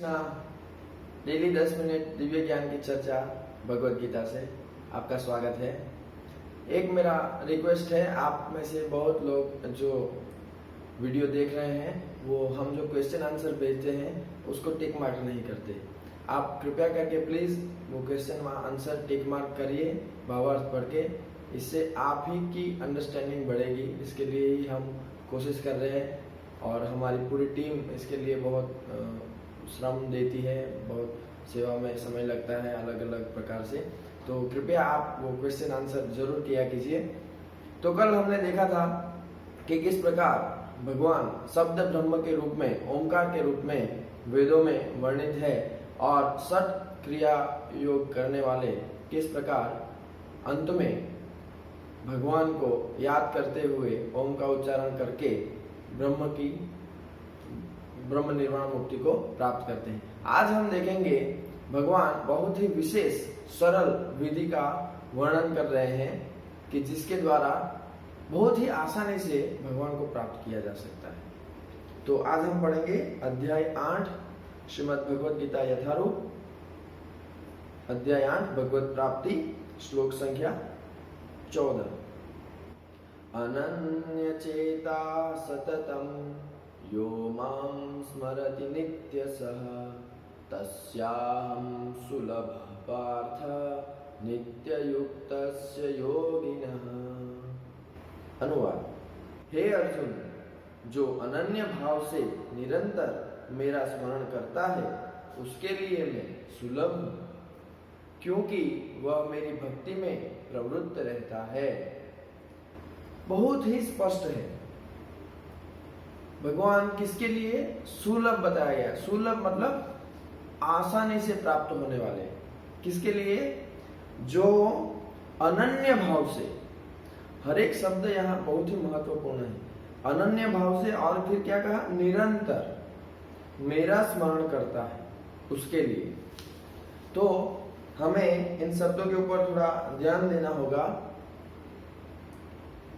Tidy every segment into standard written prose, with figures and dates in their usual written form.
ना daily 10 minute Divya ज्ञान की चर्चा भगवत गीता से आपका स्वागत है। एक मेरा रिक्वेस्ट है, आप में से बहुत लोग जो वीडियो देख रहे हैं वो हम जो क्वेश्चन आंसर भेजते हैं उसको टिक मार्क नहीं करते। आप कृपया करके प्लीज वो क्वेश्चन आंसर टिक मार्क करिए भावार्थ पढ़ के, इससे आप ही की अंडरस्टैंडिंग बढ़ेगी। इसके लिए ही हम कोशिश कर रहे हैं और हमारी पूरी टीम इसके लिए बहुत श्रम देती है, बहुत सेवा में समय लगता है अलग अलग प्रकार से। तो कृपया आप वो क्वेश्चन आंसर जरूर किया कीजिए। तो कल हमने देखा था कि किस प्रकार भगवान शब्द ब्रह्म के रूप में, ओंकार के रूप में वेदों में वर्णित है और सठ क्रिया योग करने वाले किस प्रकार अंत में भगवान को याद करते हुए ओम का उच्चारण करके ब्रह्म निर्वाण मुक्ति को प्राप्त करते हैं। आज हम देखेंगे भगवान बहुत ही विशेष सरल विधि का वर्णन कर रहे हैं कि जिसके द्वारा बहुत ही आसानी से भगवान को प्राप्त किया जा सकता है। तो आज हम पढ़ेंगे अध्याय 8 श्रीमद् भगवद गीता यथारूप, अध्याय 8 भगवत प्राप्ति, श्लोक संख्या 14। अनन्य चेता सततम यो मां स्मरति नित्यसः तस्याहं सुलभ पार्थ नित्ययुक्तस्य योगिनः। अनुवाद: हे अर्जुन, जो अनन्य भाव से निरंतर मेरा स्मरण करता है उसके लिए मैं सुलभ हूँ, क्योंकि वह मेरी भक्ति में प्रवृत्त रहता है। बहुत ही स्पष्ट है, भगवान किसके लिए सुलभ बताया गया। सुलभ मतलब आसानी से प्राप्त होने वाले। किसके लिए? जो अनन्य भाव से, हर एक शब्द यहाँ बहुत ही महत्वपूर्ण है। अनन्य भाव से और फिर क्या कहा? निरंतर मेरा स्मरण करता है उसके लिए। तो हमें इन शब्दों के ऊपर थोड़ा ध्यान देना होगा।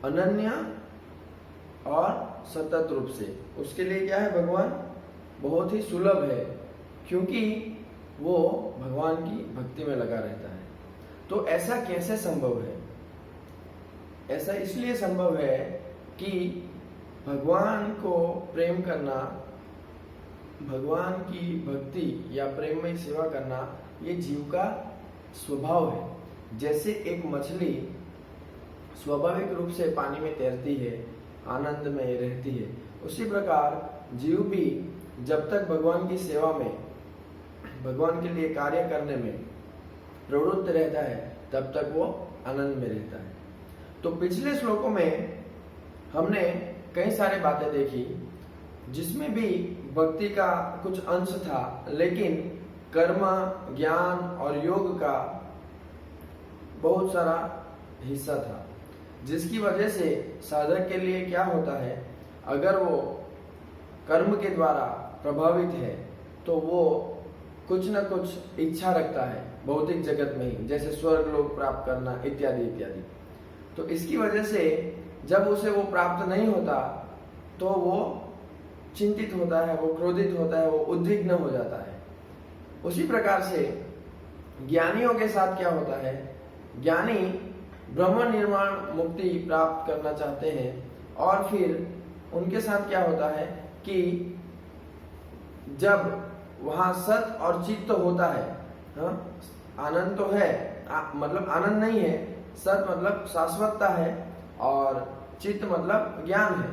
अनन्य और सतत रूप से, उसके लिए क्या है? भगवान बहुत ही सुलभ है क्योंकि वो भगवान की भक्ति में लगा रहता है। तो ऐसा कैसे संभव है? ऐसा इसलिए संभव है कि भगवान को प्रेम करना, भगवान की भक्ति या प्रेम में सेवा करना ये जीव का स्वभाव है। जैसे एक मछली स्वाभाविक रूप से पानी में तैरती है, आनंद में रहती है, उसी प्रकार जीव भी जब तक भगवान की सेवा में, भगवान के लिए कार्य करने में प्रवृत्त रहता है तब तक वो आनंद में रहता है। तो पिछले श्लोकों में हमने कई सारी बातें देखी जिसमें भी भक्ति का कुछ अंश था, लेकिन कर्म, ज्ञान और योग का बहुत सारा हिस्सा था, जिसकी वजह से साधक के लिए क्या होता है, अगर वो कर्म के द्वारा प्रभावित है तो वो कुछ न कुछ इच्छा रखता है भौतिक जगत में ही, जैसे स्वर्ग लोक प्राप्त करना इत्यादि इत्यादि। तो इसकी वजह से जब उसे वो प्राप्त नहीं होता तो वो चिंतित होता है, वो क्रोधित होता है, वो उद्विग्न हो जाता है। उसी प्रकार से ज्ञानियों के साथ क्या होता है? ज्ञानी ब्रह्म निर्वाण मुक्ति प्राप्त करना चाहते हैं और फिर उनके साथ क्या होता है कि जब वहां सत और चित्त होता है, आनंद तो है, मतलब आनंद नहीं है, सत मतलब शाश्वतता है और चित्त मतलब ज्ञान है,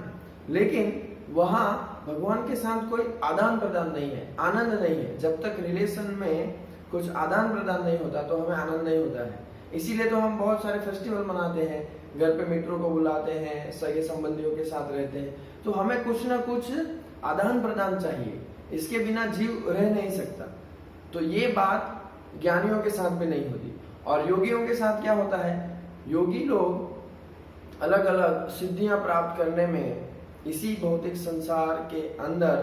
लेकिन वहां भगवान के साथ कोई आदान प्रदान नहीं है, आनंद नहीं है। जब तक रिलेशन में कुछ आदान प्रदान नहीं होता तो हमें आनंद नहीं होता है। इसीलिए तो हम बहुत सारे फेस्टिवल मनाते हैं, घर पे मित्रों को बुलाते हैं, सगे संबंधियों के साथ रहते हैं, तो हमें कुछ ना कुछ आदान प्रदान चाहिए, इसके बिना जीव रह नहीं सकता। तो ये बात ज्ञानियों के साथ भी नहीं होती। और योगियों के साथ क्या होता है? योगी लोग अलग अलग सिद्धियां प्राप्त करने में इसी भौतिक संसार के अंदर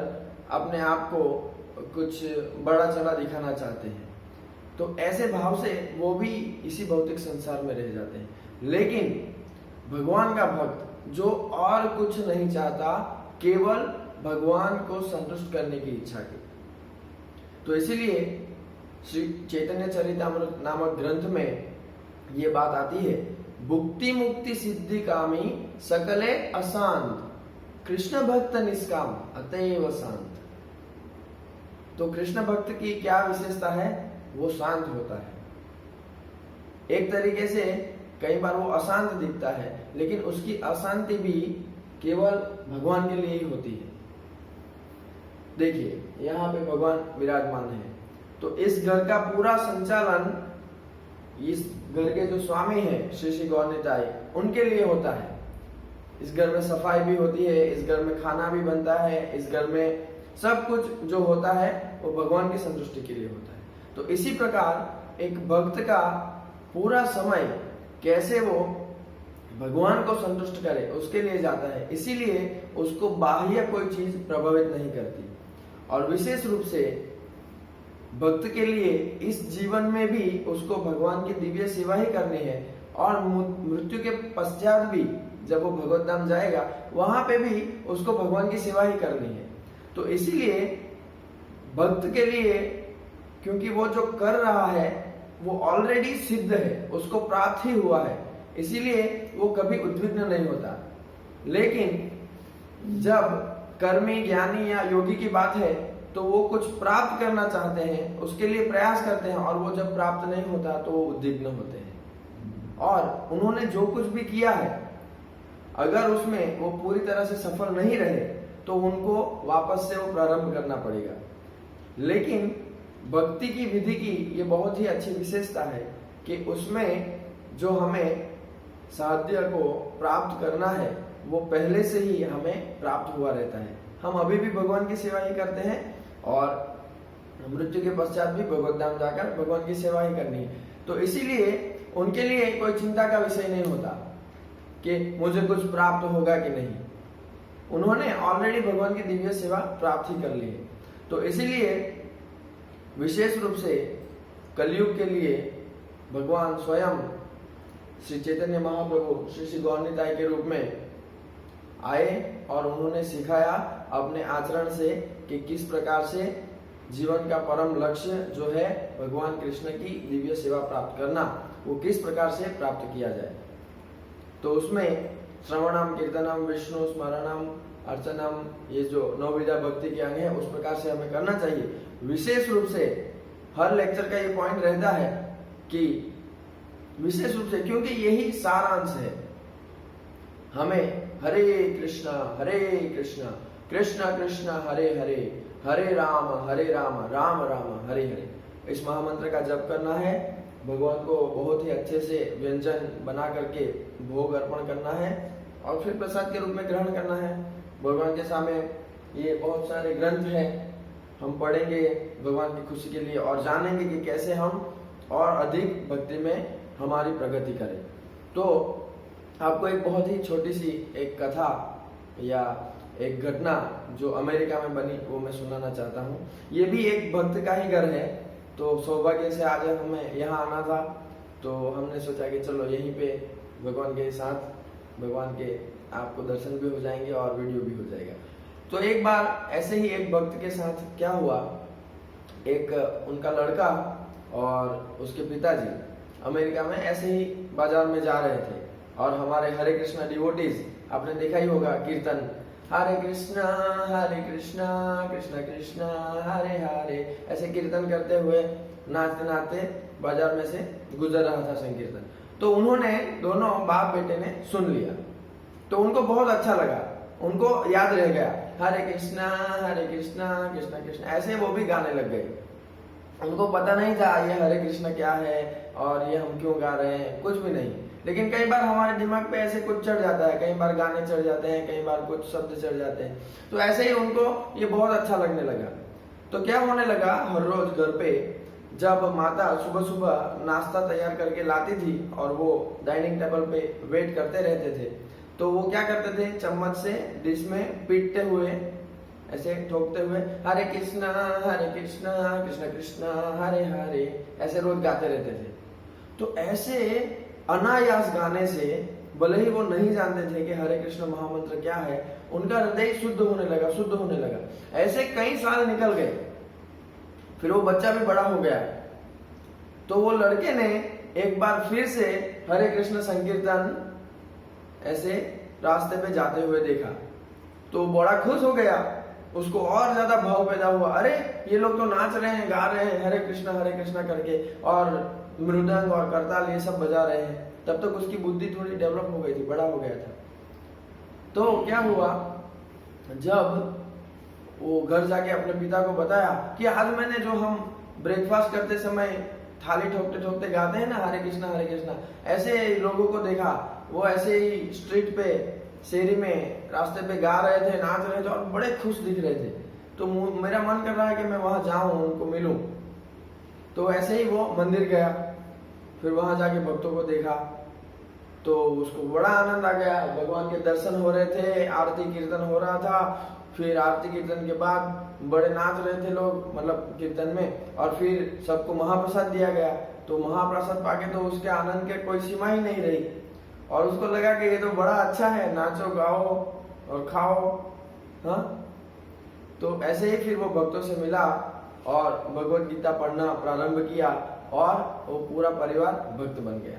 अपने आप को कुछ बड़ा चला दिखाना चाहते हैं, तो ऐसे भाव से वो भी इसी भौतिक संसार में रह जाते हैं। लेकिन भगवान का भक्त जो और कुछ नहीं चाहता, केवल भगवान को संतुष्ट करने की इच्छा की, तो इसीलिए श्री चैतन्य चरितामृत नामक ग्रंथ में ये बात आती है, भुक्ति मुक्ति सिद्धि कामी सकले अशांत, कृष्ण भक्त निष्काम अतएव शांत। तो कृष्ण भक्त की क्या विशेषता है? वो शांत होता है। एक तरीके से कई बार वो अशांत दिखता है, लेकिन उसकी अशांति भी केवल भगवान के लिए ही होती है। देखिए यहाँ पे भगवान विराजमान है, तो इस घर का पूरा संचालन इस घर के जो स्वामी हैं श्री श्री गौर निताई, उनके लिए होता है। इस घर में सफाई भी होती है, इस घर में खाना भी बनता है, इस घर में सब कुछ जो होता है वो भगवान की संतुष्टि के लिए होता है। तो इसी प्रकार एक भक्त का पूरा समय कैसे वो भगवान को संतुष्ट करे उसके लिए जाता है, इसीलिए उसको बाह्य कोई चीज प्रभावित नहीं करती। और विशेष रूप से भक्त के लिए इस जीवन में भी उसको भगवान की दिव्य सेवा ही करनी है, और मृत्यु के पश्चात भी जब वो भगवत धाम जाएगा वहां पे भी उसको भगवान की सेवा ही करनी है। तो इसीलिए भक्त के लिए, क्योंकि वो जो कर रहा है वो ऑलरेडी सिद्ध है, उसको प्राप्त ही हुआ है, इसीलिए वो कभी उद्विग्न नहीं होता। लेकिन जब कर्मी ज्ञानी या योगी की बात है तो वो कुछ प्राप्त करना चाहते हैं, उसके लिए प्रयास करते हैं, और वो जब प्राप्त नहीं होता तो वो उद्विग्न होते हैं। और उन्होंने जो कुछ भी किया है अगर उसमें वो पूरी तरह से सफल नहीं रहे तो उनको वापस से वो प्रारंभ करना पड़ेगा। लेकिन भक्ति की विधि की ये बहुत ही अच्छी विशेषता है कि उसमें जो हमें साध्य को प्राप्त करना है वो पहले से ही हमें प्राप्त हुआ रहता है। हम अभी भी भगवान की सेवा ही करते हैं, और मृत्यु के पश्चात भी भगवत धाम जाकर भगवान की सेवा ही करनी है। तो इसीलिए उनके लिए कोई चिंता का विषय नहीं होता कि मुझे कुछ प्राप्त होगा कि नहीं, उन्होंने ऑलरेडी भगवान की दिव्य सेवा प्राप्त ही कर ली है। तो इसीलिए विशेष रूप से कलयुग के लिए भगवान स्वयं श्री चैतन्य महाप्रभु श्री श्री गौर निताई के रूप में आए और उन्होंने सिखाया अपने आचरण से कि किस प्रकार से जीवन का परम लक्ष्य जो है भगवान कृष्ण की दिव्य सेवा प्राप्त करना, वो किस प्रकार से प्राप्त किया जाए। तो उसमें श्रवणम कीर्तनम विष्णु स्मरणम अर्चनम, ये जो 9 विधा भक्ति के अंग है उस प्रकार से हमें करना चाहिए। विशेष रूप से हर लेक्चर का ये पॉइंट रहता है कि विशेष रूप से, क्योंकि यही सारांश है, हमें हरे कृष्ण कृष्ण कृष्ण हरे हरे, हरे राम राम राम हरे हरे, इस महामंत्र का जप करना है। भगवान को बहुत ही अच्छे से व्यंजन बना करके भोग अर्पण करना है और फिर प्रसाद के रूप में ग्रहण करना है। भगवान के सामने ये बहुत सारे ग्रंथ हैं, हम पढ़ेंगे भगवान की खुशी के लिए और जानेंगे कि कैसे हम और अधिक भक्ति में हमारी प्रगति करें। तो आपको एक बहुत ही छोटी सी एक कथा या एक घटना जो अमेरिका में बनी वो मैं सुनाना चाहता हूँ। ये भी एक भक्त का ही घर है, तो सौभाग्य से आज हमें यहाँ आना था, तो हमने सोचा कि चलो यहीं पे भगवान के साथ भगवान के आपको दर्शन भी हो जाएंगे और वीडियो भी हो जाएगा। तो एक बार ऐसे ही एक भक्त के साथ क्या हुआ, एक उनका लड़का और उसके पिताजी अमेरिका में ऐसे ही बाजार में जा रहे थे, और हमारे हरे कृष्णा डिवोटीज आपने देखा ही होगा कीर्तन, हरे कृष्णा कृष्ण कृष्ण हरे हरे, ऐसे कीर्तन करते हुए नाचते नाचते बाजार में से गुजर रहा था संकीर्तन। तो उन्होंने दोनों बाप बेटे ने सुन लिया, तो उनको बहुत अच्छा लगा, उनको याद रह गया हरे कृष्णा कृष्ण कृष्ण, ऐसे वो भी गाने लग गए। उनको पता नहीं था ये हरे कृष्ण क्या है और ये हम क्यों गा रहे हैं, कुछ भी नहीं। लेकिन कई बार हमारे दिमाग पे ऐसे कुछ चढ़ जाता है, कई बार गाने चढ़ जाते हैं, कई बार कुछ शब्द चढ़ जाते हैं, तो ऐसे ही उनको ये बहुत अच्छा लगने लगा। तो क्या होने लगा, हर रोज घर पे जब माता सुबह सुबह नाश्ता तैयार करके लाती थी और वो डाइनिंग टेबल पे वेट करते रहते थे, तो वो क्या करते थे, चम्मच से डिश में पीटते हुए ऐसे ठोकते हुए हरे कृष्णा कृष्ण कृष्ण हरे हरे, ऐसे रोज गाते रहते थे। तो ऐसे अनायास गाने से, भले ही वो नहीं जानते थे कि हरे कृष्ण महामंत्र क्या है, उनका हृदय शुद्ध होने लगा। ऐसे कई साल निकल गए फिर वो बच्चा भी बड़ा हो गया, तो वो लड़के ने एक बार फिर से हरे कृष्ण संकीर्तन ऐसे रास्ते पे जाते हुए देखा, तो बड़ा खुश हो गया, उसको और ज्यादा भाव पैदा हुआ, अरे ये लोग तो नाच रहे हैं, गा रहे हैं हरे कृष्णा करके, और मृदंग और करताल ये सब बजा रहे हैं। तब तक उसकी बुद्धि थोड़ी डेवलप हो गई थी, बड़ा हो गया था। तो क्या हुआ, जब वो घर जाके अपने पिता को बताया कि आज मैंने जो हम ब्रेकफास्ट करते समय थाली ठोकते ठोकते गाते हैं ना हरे कृष्णा, ऐसे लोगों को देखा, वो ऐसे ही स्ट्रीट पे शेरी में रास्ते पे गा रहे थे, नाच रहे थे और बड़े खुश दिख रहे थे। तो मेरा मन कर रहा है कि मैं वहां जाऊं, उनको मिलूं। तो ऐसे ही वो मंदिर गया, फिर वहां जाके भक्तों को देखा, तो उसको बड़ा आनंद आ गया, भगवान के दर्शन हो रहे थे, आरती कीर्तन हो रहा था। फिर आरती कीर्तन के बाद बड़े नाच रहे थे लोग, मतलब कीर्तन में, और फिर सबको महाप्रसाद दिया गया। तो महाप्रसाद पाके तो उसके आनंद के कोई सीमा ही नहीं रही, और उसको लगा कि ये तो बड़ा अच्छा है, नाचो गाओ और खाओ। हाँ, तो ऐसे ही फिर वो भक्तों से मिला और भगवत गीता पढ़ना प्रारंभ किया, और वो पूरा परिवार भक्त बन गया।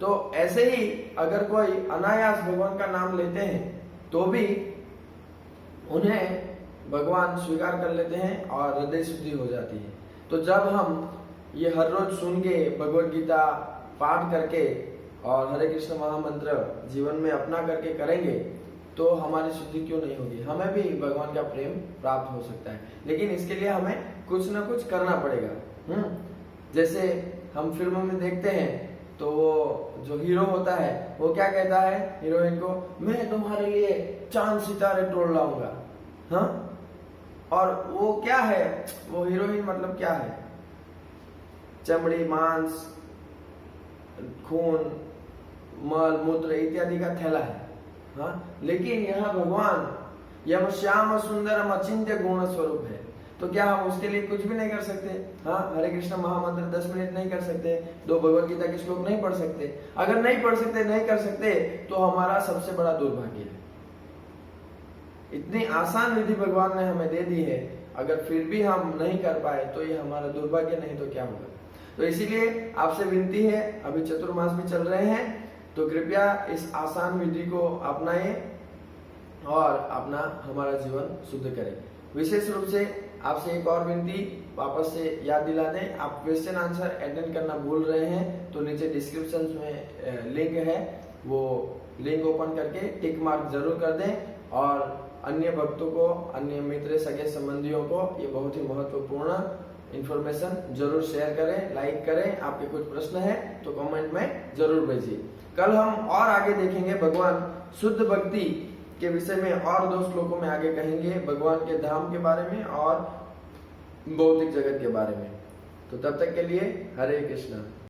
तो ऐसे ही अगर कोई अनायास भगवान का नाम लेते हैं तो भी उन्हें भगवान स्वीकार कर लेते हैं और हृदय शुद्धि हो जाती है। तो जब हम ये हर रोज सुन के भगवत गीता पाठ करके और हरे कृष्ण महामंत्र जीवन में अपना करके करेंगे तो हमारी शुद्धि क्यों नहीं होगी, हमें भी भगवान का प्रेम प्राप्त हो सकता है। लेकिन इसके लिए हमें कुछ ना कुछ करना पड़ेगा। जैसे हम फिल्मों में देखते हैं तो वो जो हीरो होता है वो क्या कहता है हीरोइन को, मैं तुम्हारे लिए चांद सितारे तोड़ लाऊंगा। हाँ, और वो क्या है, वो हीरोइन मतलब क्या है, चमड़ी, मांस, खून, मल मूत्र इत्यादि का थैला है। हाँ, लेकिन यह भगवान यम श्याम सुंदरम अचिंत्य गुण स्वरूप है। तो क्या हम उसके लिए कुछ भी नहीं कर सकते? हाँ, हरे कृष्ण महामंत्र 10 मिनट नहीं कर सकते, 2 भगवत गीता के श्लोक नहीं पढ़ सकते। अगर नहीं पढ़ सकते, नहीं कर सकते, तो हमारा सबसे बड़ा दुर्भाग्य है। इतनी आसान विधि भगवान ने हमें दे दी है, अगर फिर भी हम नहीं कर पाए तो ये हमारा दुर्भाग्य नहीं तो क्या होगा। तो इसीलिए आपसे विनती है, अभी चतुर्मास भी चल रहे हैं, तो कृपया इस आसान विधि को अपनाएं और अपना हमारा जीवन शुद्ध करें। विशेष रूप से आपसे एक और विनती वापस से याद दिला दें, आप क्वेश्चन आंसर अटेंड करना भूल रहे हैं तो नीचे डिस्क्रिप्शन में लिंक है, वो लिंक ओपन करके टिक मार्क जरूर कर दें, और अन्य भक्तों को, अन्य मित्र, सगे संबंधियों को ये बहुत ही महत्वपूर्ण इंफॉर्मेशन जरूर शेयर करें, लाइक करें। आपके कुछ प्रश्न है तो कमेंट में जरूर भेजिए। कल हम और आगे देखेंगे भगवान शुद्ध भक्ति के विषय में, और 2 श्लोकों में आगे कहेंगे भगवान के धाम के बारे में और भौतिक जगत के बारे में। तो तब तक के लिए हरे कृष्णा।